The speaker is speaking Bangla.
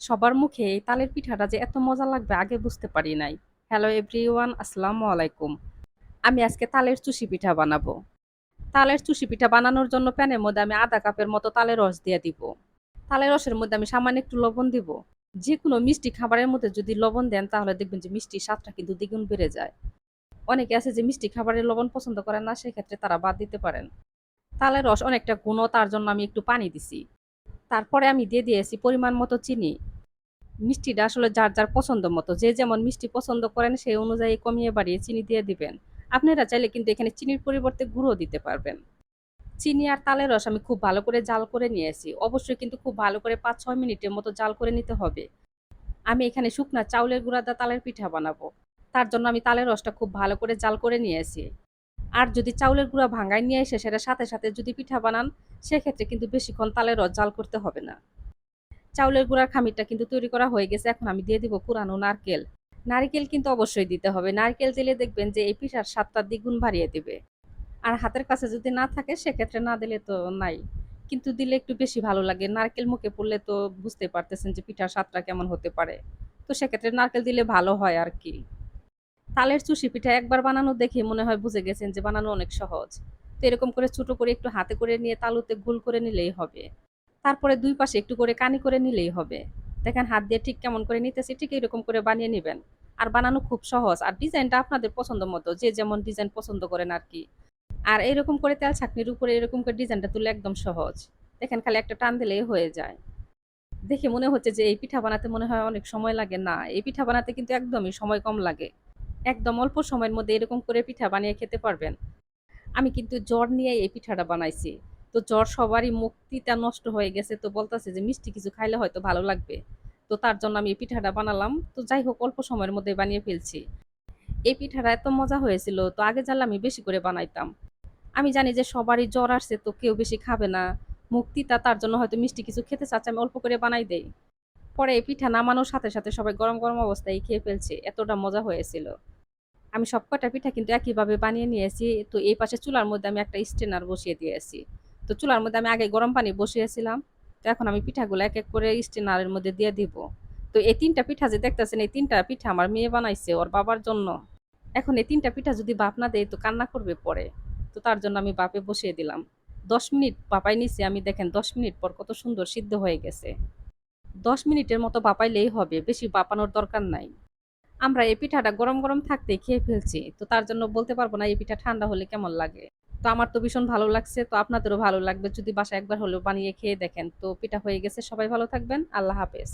সবার মুখে এই তালের পিঠাটা যে এত মজা লাগবে আগে বুঝতে পারি নাই। হ্যালো এভরিওয়ান, আসসালামু আলাইকুম। আমি আজকে তালের চুষি পিঠা বানাবো। তালের চুষি পিঠা বানানোর জন্য প্যানের মধ্যে আমি আধা কাপের মতো তালের রস দিয়ে দিব। তালের রসের মধ্যে আমি সামান্য একটু লবণ দিব। যে কোনো মিষ্টি খাবারের মধ্যে যদি লবণ দেন তাহলে দেখবেন যে মিষ্টির স্বাদটা কিন্তু দ্বিগুণ বেড়ে যায়। অনেকে আছে যে মিষ্টি খাবারে লবণ পছন্দ করেন না, সেক্ষেত্রে তারা বাদ দিতে পারেন। তালের রস অনেকটা ঘন, তার জন্য আমি একটু পানি দিছি। তারপরে আমি দিয়ে দিয়েছি পরিমাণ মতো চিনি। মিষ্টিটা আসলে যার যার পছন্দ মতো, যে যেমন মিষ্টি পছন্দ করেন সেই অনুযায়ী কমিয়ে বাড়িয়ে চিনি দিয়ে দিবেন। আপনারা চাইলে কিন্তু এখানে চিনির পরিবর্তে গুঁড়ো দিতে পারবেন। চিনি আর তালের রস আমি খুব ভালো করে জাল করে নিয়েছি, অবশ্যই কিন্তু খুব ভালো করে 5-6 মিনিটের মতো জাল করে নিতে হবে। আমি এখানে শুকনা চাউলের গুঁড়া দিয়ে তালের পিঠা বানাবো, তার জন্য আমি তালের রসটা খুব ভালো করে জাল করে নিয়েছি। আর যদি চাউলের গুঁড়া ভাঙায় নিয়ে এসে সেটা সাথে সাথে যদি পিঠা বানান, সেক্ষেত্রে কিন্তু বেশিক্ষণ তালের রস জাল করতে হবে না। চাউলের গুঁড়ার খামিরটা কিন্তু তৈরি করা হয়ে গেছে, এখন আমি দিয়ে দিব পুরানো নারকেল। নারকেল কিন্তু অবশ্যই দিতে হবে, নারকেল দিলে দেখবেন যে এই পিঠার স্বাদটা দ্বিগুণ বাড়িয়ে দিবে। আর হাতের কাছে যদি না থাকে সেক্ষেত্রে না দিলে তো নাই, কিন্তু দিলে একটু বেশি ভালো লাগে। নারকেল মুখে পড়লে তো বুঝতে পারতেছেন যে পিঠার স্বাদটা কেমন হতে পারে। তো সেক্ষেত্রে নারকেল দিলে ভালো হয় আর কি। তালের চুষি পিঠা একবার বানানো দেখে মনে হয় বুঝে গেছেন যে বানানো অনেক সহজ। তো এরকম করে ছোট করে একটু হাতে করে নিয়ে তালুতে গোল করে নিলেই হবে। তারপরে ২ পাশে একটু করে কানি করে নিলেই হবে। দেখেন হাত দিয়ে ঠিক কেমন করে নিতেছি, ঠিক এরকম করে বানিয়ে নিবেন। আর বানানো খুব সহজ। আর ডিজাইনটা আপনাদের পছন্দ মতো, যে যেমন ডিজাইন পছন্দ করেন আরকি। আর এরকম করে তেল ছাঁকনির উপরে এরকম করে ডিজাইনটা তুললে একদম সহজ। দেখেন খালি একটা টান দিলেই হয়ে যায়। দেখে মনে হচ্ছে যে এই পিঠা বানাতে মনে হয় অনেক সময় লাগে, না, এই পিঠা বানাতে কিন্তু একদমই সময় কম লাগে। একদম অল্প সময়ের মধ্যে এরকম করে পিঠা বানিয়ে খেতে পারবেন। আমি কিন্তু জ্বর নিয়ে এই পিঠাটা বানাইছি। তো জ্বর সবারই মুখ তিতা নষ্ট হয়ে গেছে, তো বলতেছে যে মিষ্টি কিছু খাইলে হয়তো ভালো লাগবে। তো তার জন্য আমি এই পিঠাটা বানালাম। তো যাই হোক, অল্প সময়ের মধ্যে বানিয়ে ফেলছি। এই পিঠাটা এত মজা হয়েছিল, তো আগে জানলে আমি বেশি করে বানাইতাম। আমি জানি যে সবারই জ্বর আসছে, তো কেউ বেশি খাবে না, মুখ তিতা, তার জন্য হয়তো মিষ্টি কিছু খেতে চাচ্ছে, আমি অল্প করে বানাই দেই। পরে এই পিঠা নামানোর সাথে সাথে সবাই গরম গরম অবস্থায় খেয়ে ফেলছে, এতটা মজা হয়েছিল। আমি সবকটা পিঠা কিন্তু একইভাবে বানিয়ে নিয়েছি। তো এই পাশে চুলার মধ্যে আমি একটা স্ট্রেনার বসিয়ে দিয়েছি। তো চুলার মধ্যে আমি আগে গরম পানি বসিয়েছিলাম। তো এখন আমি পিঠাগুলো এক এক করে স্ট্রেনারের মধ্যে দিয়ে দিব। তো এই ৩টা পিঠা যে দেখতেছেন, এই ৩টা পিঠা আমার মেয়ে বানাইছে ওর বাবার জন্য। এখন এই ৩টা পিঠা যদি বাপ না দেয় তো কান্না করবে পরে। তো তার জন্য আমি বাপে বসিয়ে দিলাম। ১০ মিনিট বাপাই নিছি আমি, দেখেন ১০ মিনিট পর কত সুন্দর সিদ্ধ হয়ে গেছে। ১০ মিনিটের মতো বাপাইলেই হবে, বেশি বাপানোর দরকার নাই। আমরা এই পিঠাটা গরম গরম থাকতেই খেয়ে ফেলছি, তো তার জন্য বলতে পারবো না এই পিঠা ঠান্ডা হলে কেমন লাগে। তো আমার তো ভীষণ ভালো লাগছে, তো আপনাদেরও ভালো লাগবে যদি বাসায় একবার হলেও বানিয়ে খেয়ে দেখেন। তো পিঠা হয়ে গেছে, সবাই ভালো থাকবেন, আল্লাহ হাফেজ।